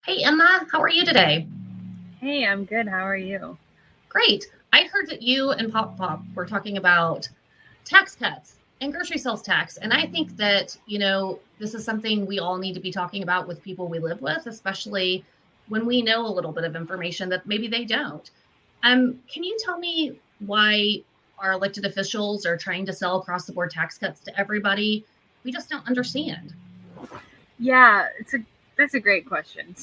Hey, Emma, how are you today? Hey, I'm good. How are you? Great. I heard that you and Pop Pop were talking about tax cuts and grocery sales tax. And I think that, this is something we all need to be talking about with people we live with, especially when we know a little bit of information that maybe they don't. Can you tell me why our elected officials are trying to sell across the board tax cuts to everybody? We just don't understand. Yeah, that's a great question.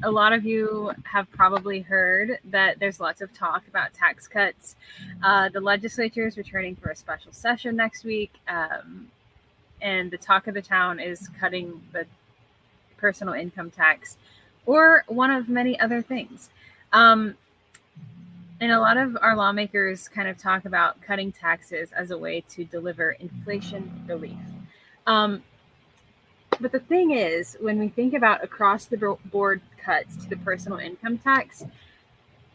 A lot of you have probably heard that there's lots of talk about tax cuts. The legislature is returning for a special session next week, and the talk of the town is cutting the personal income tax, or one of many other things. Um, and a lot of our lawmakers kind of talk about cutting taxes as a way to deliver inflation relief. Um, But the thing is, when we think about across the board cuts to the personal income tax,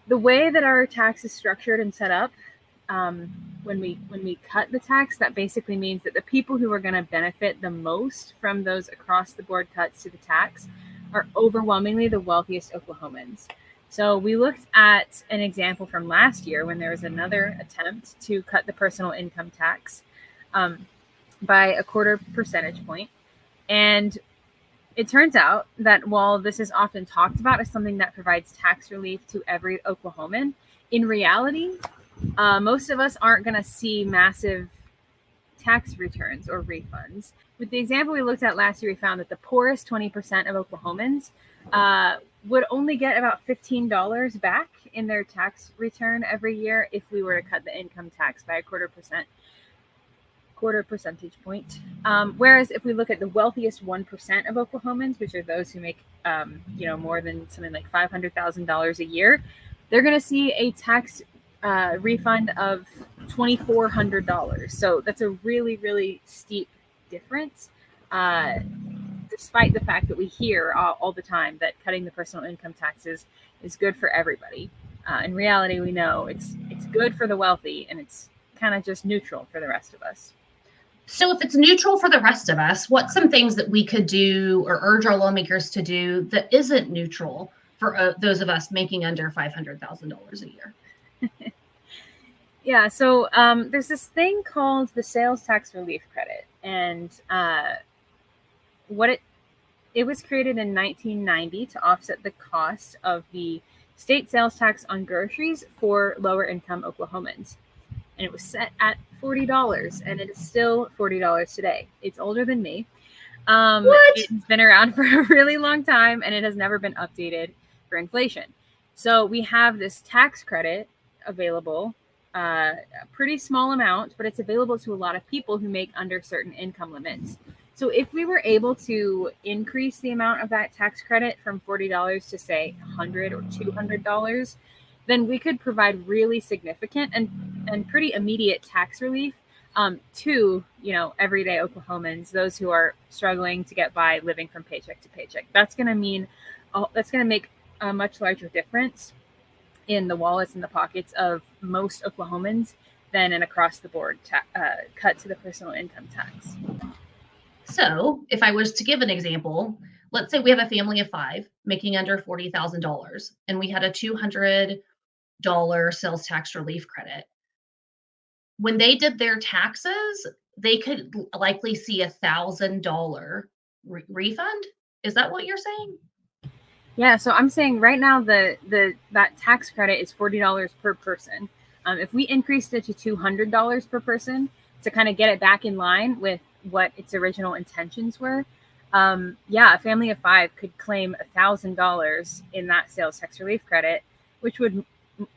the way that our tax is structured and set up, when we cut the tax, that basically means that the people who are going to benefit the most from those across the board cuts to the tax are overwhelmingly the wealthiest Oklahomans. So we looked at an example from last year when there was another attempt to cut the personal income tax by a quarter percentage point. And it turns out that while this is often talked about as something that provides tax relief to every Oklahoman, in reality, most of us aren't going to see massive tax returns or refunds. With the example we looked at last year, we found that the poorest 20% of Oklahomans would only get about $15 back in their tax return every year if we were to cut the income tax by a quarter percentage point. Whereas if we look at the wealthiest 1% of Oklahomans, which are those who make more than something like $500,000 a year, they're going to see a tax refund of $2,400. So that's a really, really steep difference. Despite the fact that we hear all the time that cutting the personal income taxes is good for everybody. In reality, we know it's good for the wealthy, and it's kind of just neutral for the rest of us. So, if it's neutral for the rest of us, what's some things that we could do or urge our lawmakers to do that isn't neutral for those of us making under $500,000 a year? Yeah, so there's this thing called the sales tax relief credit, and what it was created in 1990 to offset the cost of the state sales tax on groceries for lower income Oklahomans. And it was set at $40, and it is still $40 today. It's older than me. What? It's been around for a really long time, and it has never been updated for inflation. So we have this tax credit available, a pretty small amount, but it's available to a lot of people who make under certain income limits. So if we were able to increase the amount of that tax credit from $40 to say $100 or $200, then we could provide really significant and pretty immediate tax relief to everyday Oklahomans, those who are struggling to get by, living from paycheck to paycheck. That's going to make a much larger difference in the wallets and the pockets of most Oklahomans than an across the board cut to the personal income tax. So, if I was to give an example, let's say we have a family of five making under $40,000 and we had a $200 sales tax relief credit. When they did their taxes, they could likely see $1,000 refund. Is that what you're saying? Yeah, so I'm saying right now that tax credit is $40 per person. If we increased it to $200 per person to kind of get it back in line with what its original intentions were, a family of five could claim $1,000 in that sales tax relief credit, which would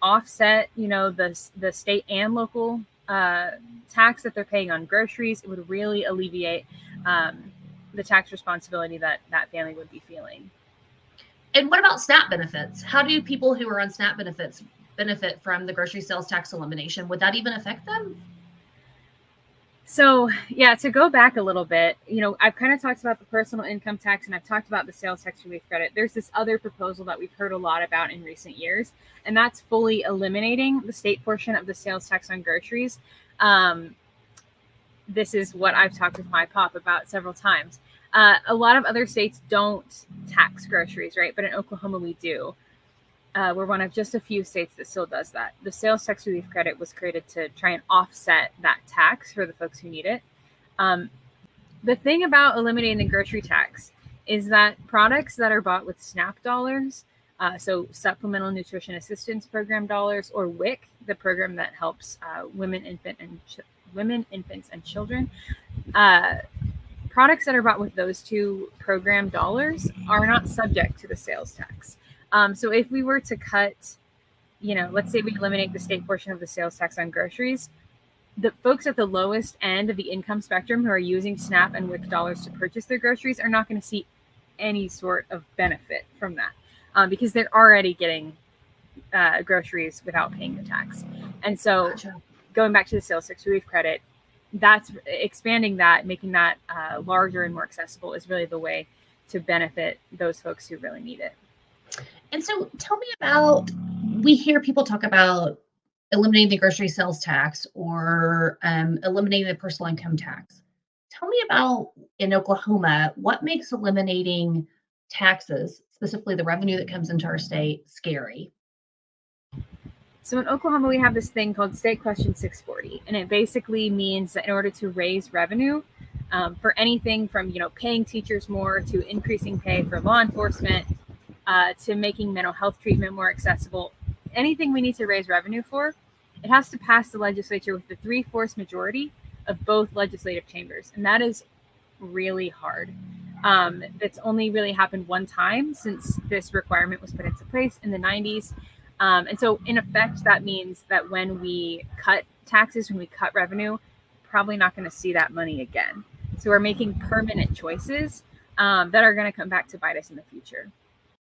offset, the state and local tax that they're paying on groceries. It would really alleviate the tax responsibility that family would be feeling. And what about SNAP benefits? How do people who are on SNAP benefits benefit from the grocery sales tax elimination? Would that even affect them? So, yeah, to go back a little bit, I've kind of talked about the personal income tax and I've talked about the sales tax relief credit. There's this other proposal that we've heard a lot about in recent years, and that's fully eliminating the state portion of the sales tax on groceries. This is what I've talked with my pop about several times. A lot of other states don't tax groceries, right? But in Oklahoma, we do. We're one of just a few states that still does that. The sales tax relief credit was created to try and offset that tax for the folks who need it. The thing about eliminating the grocery tax is that products that are bought with SNAP dollars, so Supplemental Nutrition Assistance Program dollars, or WIC, the program that helps women, infants, and children, products that are bought with those two program dollars are not subject to the sales tax. So if we were to cut, let's say we eliminate the state portion of the sales tax on groceries, the folks at the lowest end of the income spectrum who are using SNAP and WIC dollars to purchase their groceries are not going to see any sort of benefit from that because they're already getting groceries without paying the tax. And so going back to the sales tax relief credit, that's expanding that, making that larger and more accessible is really the way to benefit those folks who really need it. And so tell me about, we hear people talk about eliminating the grocery sales tax or eliminating the personal income tax. Tell me about, in Oklahoma, what makes eliminating taxes, specifically the revenue that comes into our state, scary? So in Oklahoma, we have this thing called State Question 640, and it basically means that in order to raise revenue for anything from paying teachers more to increasing pay for law enforcement to making mental health treatment more accessible, anything we need to raise revenue for, it has to pass the legislature with the 3/4 majority of both legislative chambers, and that is really hard. It's only really happened one time since this requirement was put into place in the 90s. And so in effect, that means that when we cut taxes, when we cut revenue, probably not going to see that money again. So we're making permanent choices that are going to come back to bite us in the future.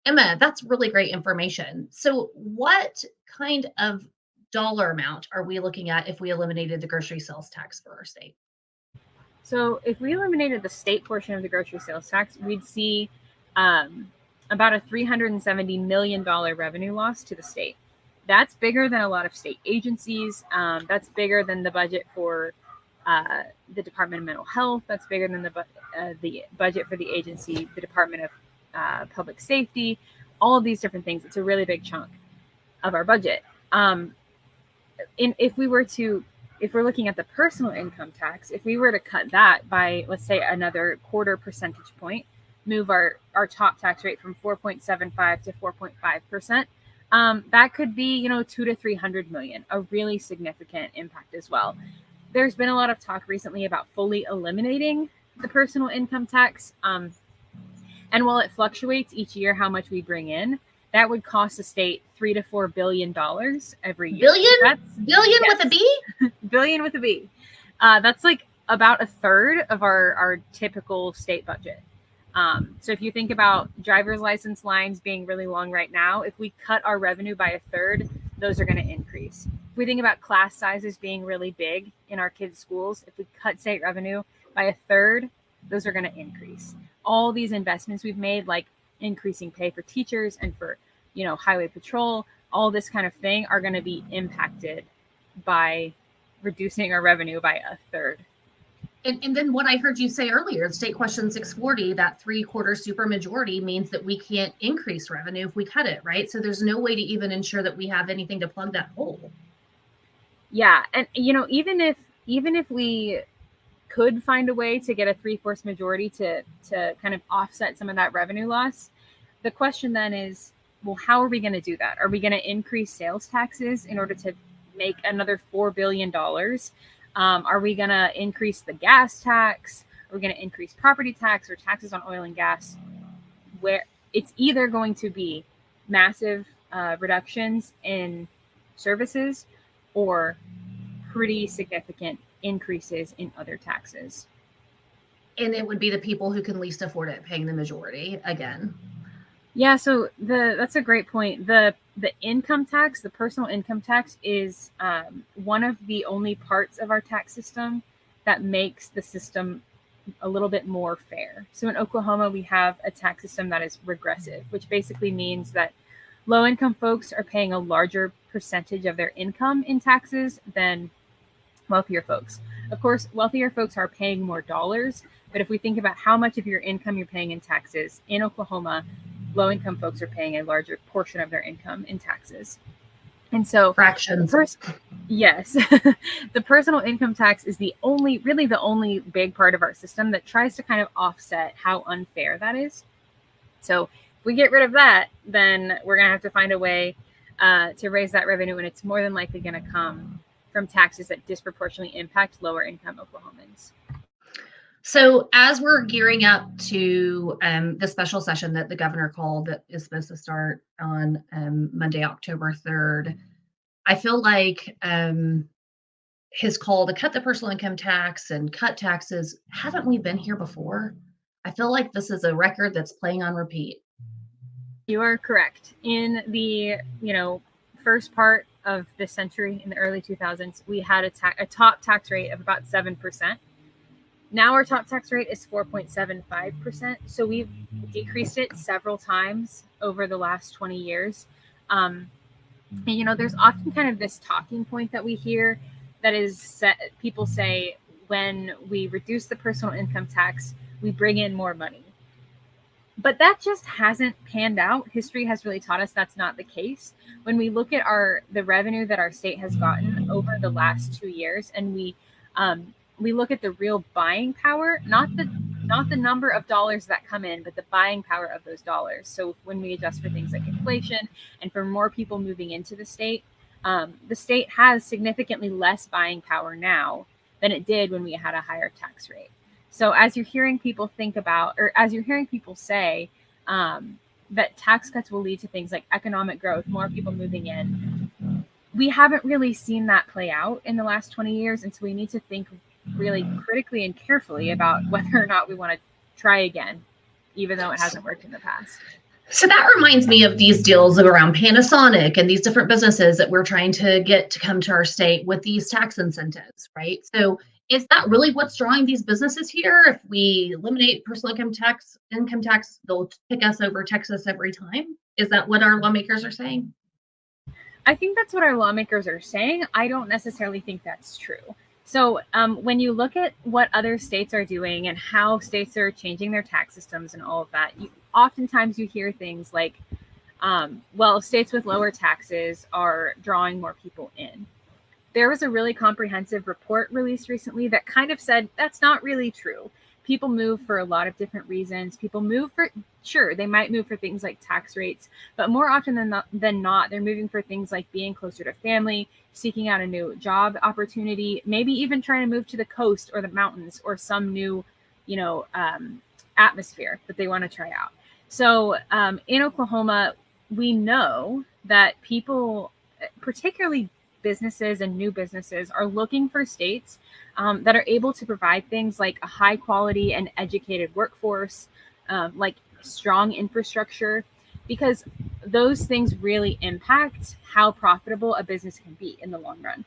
Emma, that's really great information. So what kind of dollar amount are we looking at if we eliminated the grocery sales tax for our state? So if we eliminated the state portion of the grocery sales tax, we'd see about a $370 million revenue loss to the state. That's bigger than a lot of state agencies. That's bigger than the budget for the Department of Mental Health. That's bigger than the budget for the agency, the Department of Public Safety, all of these different things. It's a really big chunk of our budget. If we're looking at the personal income tax, if we were to cut that by, let's say, another 1/4 percentage point, move our top tax rate from 4.75 to 4.5%, that could be, $200 to $300 million, a really significant impact as well. There's been a lot of talk recently about fully eliminating the personal income tax. And while it fluctuates each year how much we bring in, that would cost the state $3 to $4 billion every year. Billion? So billion, yes. With a B? Billion with a B. That's like about a third of our typical state budget. So if you think about driver's license lines being really long right now, if we cut our revenue by a third, those are going to increase. If we think about class sizes being really big in our kids' schools, if we cut state revenue by a third, those are going to increase. All these investments we've made, like increasing pay for teachers and for, highway patrol, all this kind of thing are going to be impacted by reducing our revenue by a third. And then what I heard you say earlier, the State Question 640, that 3/4 supermajority means that we can't increase revenue if we cut it, right? So there's no way to even ensure that we have anything to plug that hole. Yeah, and even if we could find a way to get a 3/4 majority to kind of offset some of that revenue loss, the question then is, well, how are we going to do that? Are we going to increase sales taxes in order to make another $4 billion? Are we going to increase the gas tax? Are we going to increase property tax or taxes on oil and gas? Where it's either going to be massive reductions in services or pretty significant increases in other taxes. And it would be the people who can least afford it paying the majority again. Yeah, so that's a great point. The income tax, the personal income tax, is one of the only parts of our tax system that makes the system a little bit more fair. So in Oklahoma, we have a tax system that is regressive, which basically means that low-income folks are paying a larger percentage of their income in taxes than wealthier folks. Of course, wealthier folks are paying more dollars, but if we think about how much of your income you're paying in taxes, in Oklahoma, low-income folks are paying a larger portion of their income in taxes. And so fractions. Yes, the personal income tax is really the only big part of our system that tries to kind of offset how unfair that is. So if we get rid of that, then we're going to have to find a way to raise that revenue, and it's more than likely going to come from taxes that disproportionately impact lower income Oklahomans. So as we're gearing up to the special session that the governor called that is supposed to start on Monday, October 3rd, I feel like his call to cut the personal income tax and cut taxes, haven't we been here before? I feel like this is a record that's playing on repeat. You are correct. In the first part of this century, in the early 2000s, we had a top tax rate of about 7%. Now our top tax rate is 4.75%. So we've decreased it several times over the last 20 years. And, there's often kind of this talking point that we hear that is people say when we reduce the personal income tax, we bring in more money. But that just hasn't panned out. History has really taught us that's not the case. When we look at the revenue that our state has gotten over the last 2 years, and we look at the real buying power, not the number of dollars that come in, but the buying power of those dollars. So when we adjust for things like inflation and for more people moving into the state has significantly less buying power now than it did when we had a higher tax rate. So as you're hearing people say that tax cuts will lead to things like economic growth, more people moving in, we haven't really seen that play out in the last 20 years. And so we need to think really critically and carefully about whether or not we want to try again, even though it hasn't worked in the past. So that reminds me of these deals around Panasonic and these different businesses that we're trying to get to come to our state with these tax incentives, right? So is that really what's drawing these businesses here? If we eliminate personal income tax, they'll pick us over Texas every time. Is that what our lawmakers are saying? I think that's what our lawmakers are saying. I don't necessarily think that's true. So when you look at what other states are doing and how states are changing their tax systems and all of that, oftentimes you hear things like, states with lower taxes are drawing more people in. There was a really comprehensive report released recently that kind of said that's not really true. People move for a lot of different reasons. They might move for things like tax rates, but more often than not, they're moving for things like being closer to family, seeking out a new job opportunity, maybe even trying to move to the coast or the mountains or some new, atmosphere that they want to try out. So in Oklahoma, we know that people, particularly businesses and new businesses, are looking for states that are able to provide things like a high quality and educated workforce, like strong infrastructure, because those things really impact how profitable a business can be in the long run.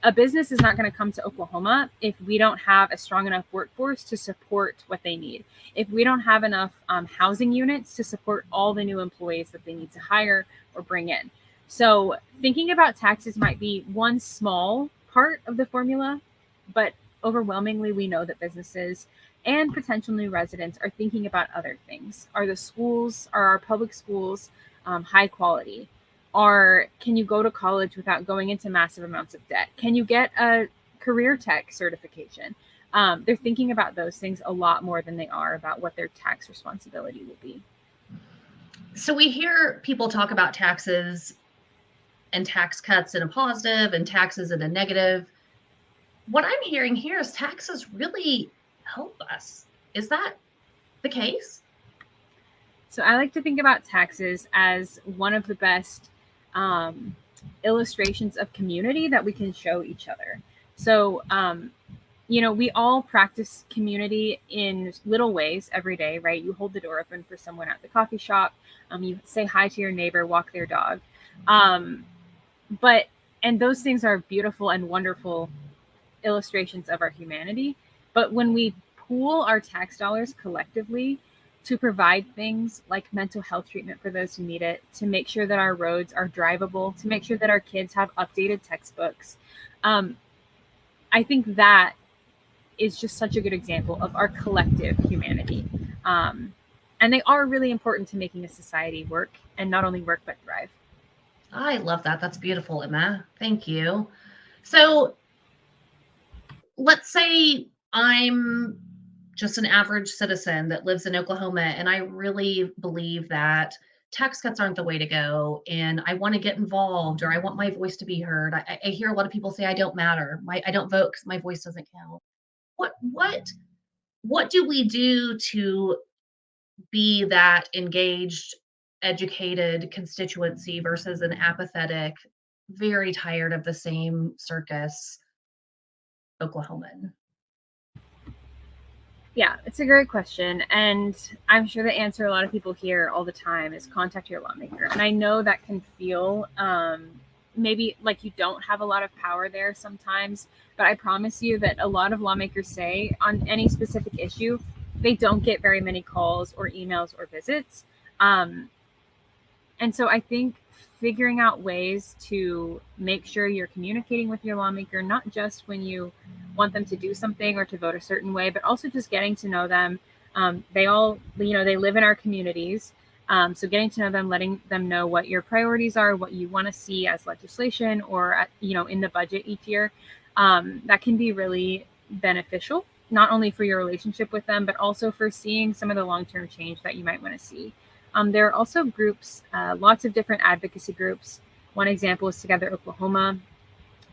A business is not going to come to Oklahoma if we don't have a strong enough workforce to support what they need. If we don't have enough housing units to support all the new employees that they need to hire or bring in. So thinking about taxes might be one small part of the formula, but overwhelmingly we know that businesses and potential new residents are thinking about other things. Are our public schools high quality? Can you go to college without going into massive amounts of debt? Can you get a career tech certification? They're thinking about those things a lot more than they are about what their tax responsibility will be. So we hear people talk about taxes and tax cuts in a positive and taxes in a negative. What I'm hearing here is taxes really help us. Is that the case? So I like to think about taxes as one of the best illustrations of community that we can show each other. So, we all practice community in little ways every day, right? You hold the door open for someone at the coffee shop. You say hi to your neighbor, walk their dog. And those things are beautiful and wonderful illustrations of our humanity. But when we pool our tax dollars collectively to provide things like mental health treatment for those who need it, to make sure that our roads are drivable, to make sure that our kids have updated textbooks, I think that is just such a good example of our collective humanity. And they are really important to making a society work, and not only work, but thrive. I love that. That's beautiful, Emma. Thank you. So let's say I'm just an average citizen that lives in Oklahoma, and I really believe that tax cuts aren't the way to go, and I want to get involved, or I want my voice to be heard. I hear a lot of people say I don't matter. I don't vote because my voice doesn't count. What do we do to be that engaged, educated constituency versus an apathetic, very tired of the same circus Oklahoman? Yeah, it's a great question. And I'm sure the answer a lot of people hear all the time is contact your lawmaker. And I know that can feel maybe like you don't have a lot of power there sometimes, but I promise you that a lot of lawmakers say on any specific issue, they don't get very many calls or emails or visits. And so I think figuring out ways to make sure you're communicating with your lawmaker, not just when you want them to do something or to vote a certain way, but also just getting to know them. They all, they live in our communities. So getting to know them, letting them know what your priorities are, what you want to see as legislation or, in the budget each year, that can be really beneficial, not only for your relationship with them, but also for seeing some of the long-term change that you might want to see. There are also groups, lots of different advocacy groups. One example is Together Oklahoma.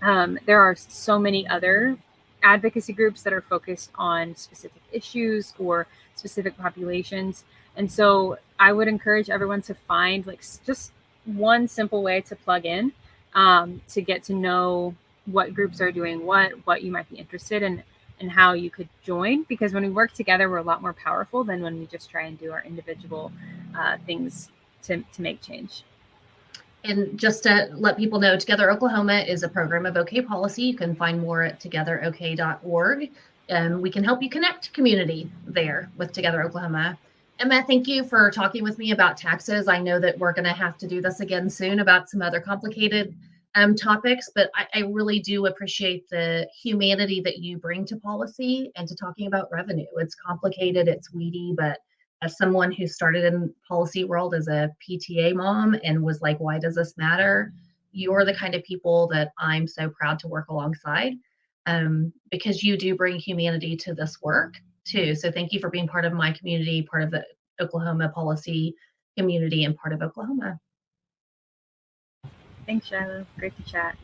There are so many other advocacy groups that are focused on specific issues or specific populations. And so I would encourage everyone to find just one simple way to plug in, to get to know what groups are doing what you might be interested in, and how you could join. Because when we work together, we're a lot more powerful than when we just try and do our individual things to make change. And just to let people know, Together Oklahoma is a program of OK policy. You can find more at togetherok.org. And we can help you connect community there with Together Oklahoma. Emma, thank you for talking with me about taxes. I know that we're going to have to do this again soon about some other complicated topics, but I really do appreciate the humanity that you bring to policy and to talking about revenue. It's complicated, it's weedy, but as someone who started in policy world as a PTA mom and was like, why does this matter? You're the kind of people that I'm so proud to work alongside, because you do bring humanity to this work too. So thank you for being part of my community, part of the Oklahoma policy community, and part of Oklahoma. Thanks, Shiloh. Great to chat.